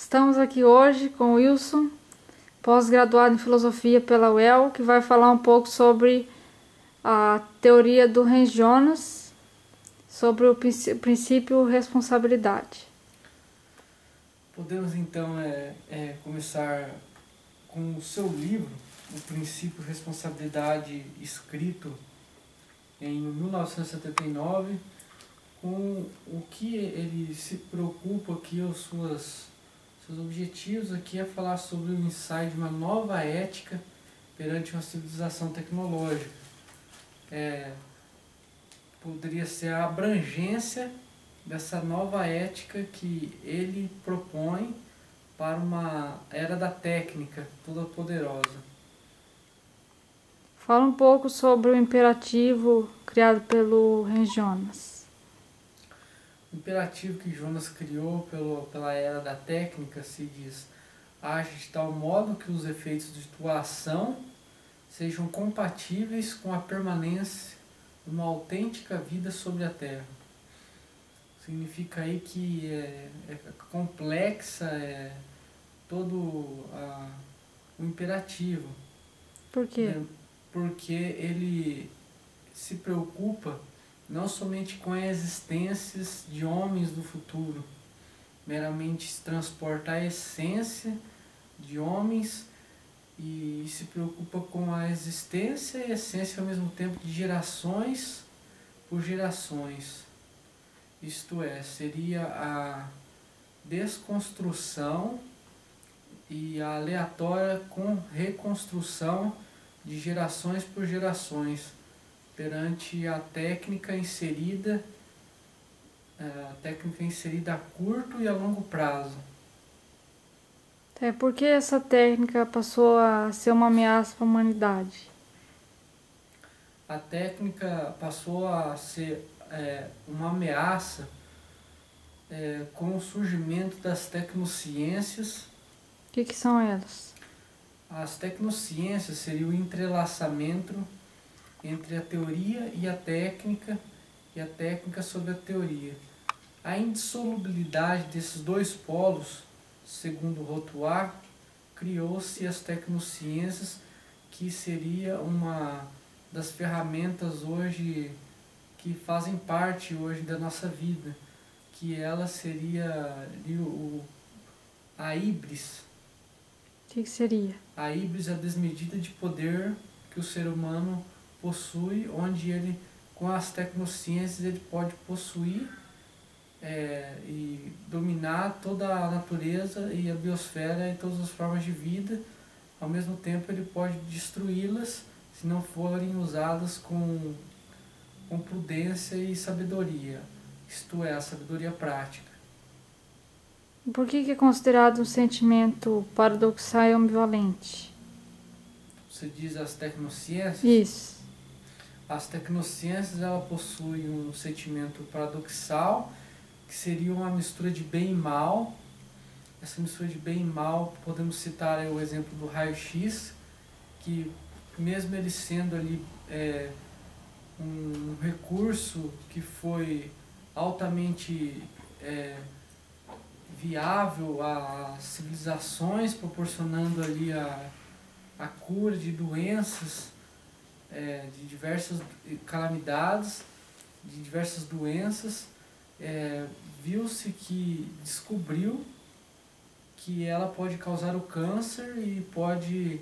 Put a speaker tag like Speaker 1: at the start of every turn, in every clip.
Speaker 1: Estamos aqui hoje com o Wilson, pós-graduado em Filosofia pela UEL, que vai falar um pouco sobre a teoria do Hans Jonas, sobre o princípio responsabilidade.
Speaker 2: Podemos então começar com o seu livro, O Princípio Responsabilidade, escrito em 1979, com o que ele se preocupa aqui, os seus objetivos aqui é falar sobre o ensaio de uma nova ética perante uma civilização tecnológica. Poderia ser a abrangência dessa nova ética que ele propõe para uma era da técnica toda poderosa.
Speaker 1: Fala um pouco sobre o imperativo criado pelo Hans Jonas.
Speaker 2: O imperativo que Jonas criou pela era da técnica se diz: age de tal modo que os efeitos de tua ação sejam compatíveis com a permanência de uma autêntica vida sobre a Terra. Significa aí que é complexa todo o imperativo.
Speaker 1: Por quê?
Speaker 2: Porque ele se preocupa não somente com as existências de homens do futuro, meramente se transporta a essência de homens e se preocupa com a existência e a essência ao mesmo tempo de gerações por gerações. Isto é, seria a desconstrução e a aleatória reconstrução de gerações por gerações perante a técnica inserida a curto e a longo prazo.
Speaker 1: Por que essa técnica passou a ser uma ameaça para a humanidade?
Speaker 2: A técnica passou a ser uma ameaça com o surgimento das tecnociências.
Speaker 1: O que são elas?
Speaker 2: As tecnociências seriam o entrelaçamento entre a teoria e a técnica sobre a teoria. A indissolubilidade desses dois polos, segundo Rotuar, criou-se as tecnociências, que seria uma das ferramentas hoje que fazem parte hoje da nossa vida, que ela seria a híbris.
Speaker 1: O que seria?
Speaker 2: A híbris é a desmedida de poder que o ser humano possui, onde ele, com as tecnociências, ele pode possuir e dominar toda a natureza e a biosfera e todas as formas de vida. Ao mesmo tempo, ele pode destruí-las se não forem usadas com prudência e sabedoria, isto é, a sabedoria prática.
Speaker 1: Por que é considerado um sentimento paradoxal e ambivalente?
Speaker 2: Você diz as tecnociências?
Speaker 1: Isso.
Speaker 2: As tecnociências, ela possuem um sentimento paradoxal, que seria uma mistura de bem e mal. Essa mistura de bem e mal, podemos citar o exemplo do raio-x, que mesmo ele sendo ali um recurso que foi altamente viável às civilizações, proporcionando ali a cura de doenças, de diversas calamidades, de diversas doenças, viu-se que descobriu que ela pode causar o câncer e pode,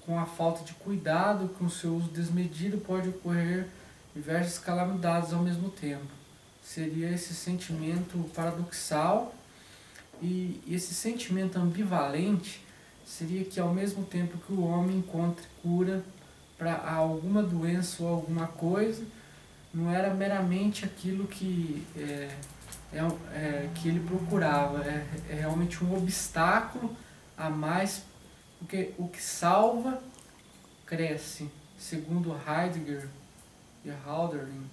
Speaker 2: com a falta de cuidado, com o seu uso desmedido, pode ocorrer diversas calamidades ao mesmo tempo. Seria esse sentimento paradoxal, e esse sentimento ambivalente seria que ao mesmo tempo que o homem encontre cura para alguma doença ou alguma coisa, não era meramente aquilo que ele procurava, é realmente um obstáculo a mais, porque o que salva cresce, segundo Heidegger e Hölderlin.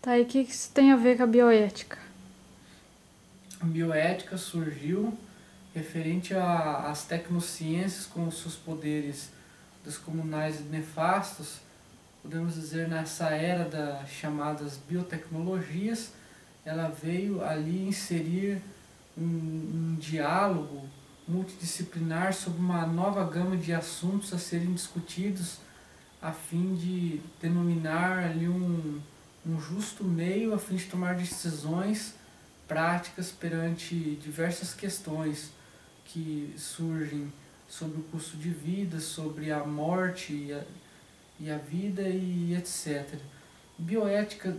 Speaker 1: E o que isso tem a ver com a bioética?
Speaker 2: A bioética surgiu referente às tecnociências com os seus poderes descomunais e nefastos, podemos dizer nessa era das chamadas biotecnologias, ela veio ali inserir um diálogo multidisciplinar sobre uma nova gama de assuntos a serem discutidos a fim de denominar ali um justo meio a fim de tomar decisões práticas perante diversas questões que surgem sobre o custo de vida, sobre a morte e a vida e etc. Bioética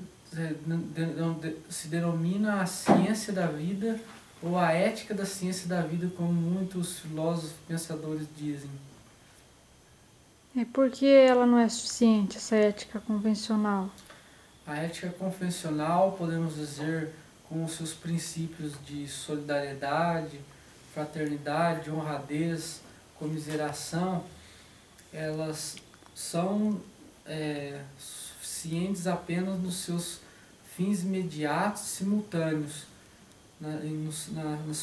Speaker 2: se denomina a ciência da vida ou a ética da ciência da vida, como muitos filósofos pensadores dizem.
Speaker 1: E por que ela não é suficiente, essa ética convencional?
Speaker 2: A ética convencional, podemos dizer, com os seus princípios de solidariedade, fraternidade, honradez, comiseração, elas são suficientes apenas nos seus fins imediatos e simultâneos, na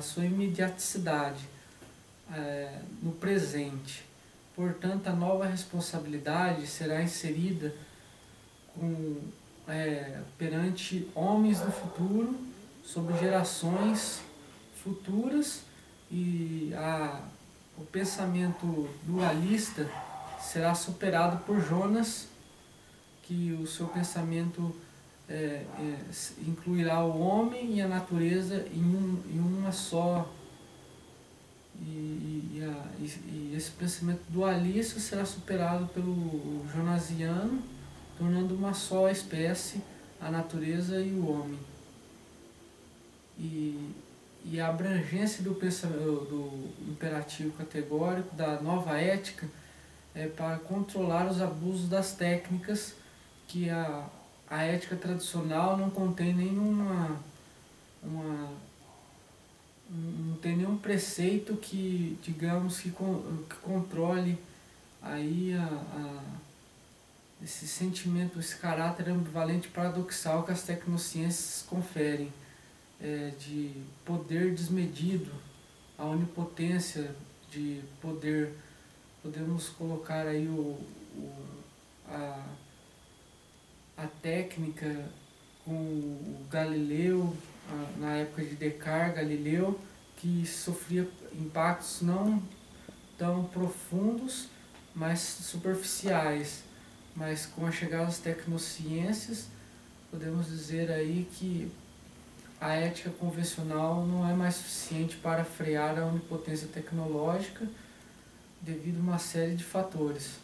Speaker 2: sua imediaticidade, no presente. Portanto, a nova responsabilidade será inserida perante homens do futuro, sobre gerações futuras, e o pensamento dualista será superado por Jonas, que o seu pensamento incluirá o homem e a natureza em uma só. E esse pensamento dualista será superado pelo jonasiano, tornando uma só espécie a natureza e o homem. E a abrangência do pensamento, do imperativo categórico, da nova ética, é para controlar os abusos das técnicas, que a ética tradicional não contém não tem nenhum preceito que, digamos, que controle aí esse sentimento, esse caráter ambivalente paradoxal que as tecnociências conferem, de poder desmedido, a onipotência de poder. Podemos colocar aí a técnica com o Galileu, na época de Descartes, Galileu, que sofria impactos não tão profundos, mas superficiais. Mas com a chegada das tecnociências, podemos dizer aí que a ética convencional não é mais suficiente para frear a onipotência tecnológica, devido a uma série de fatores.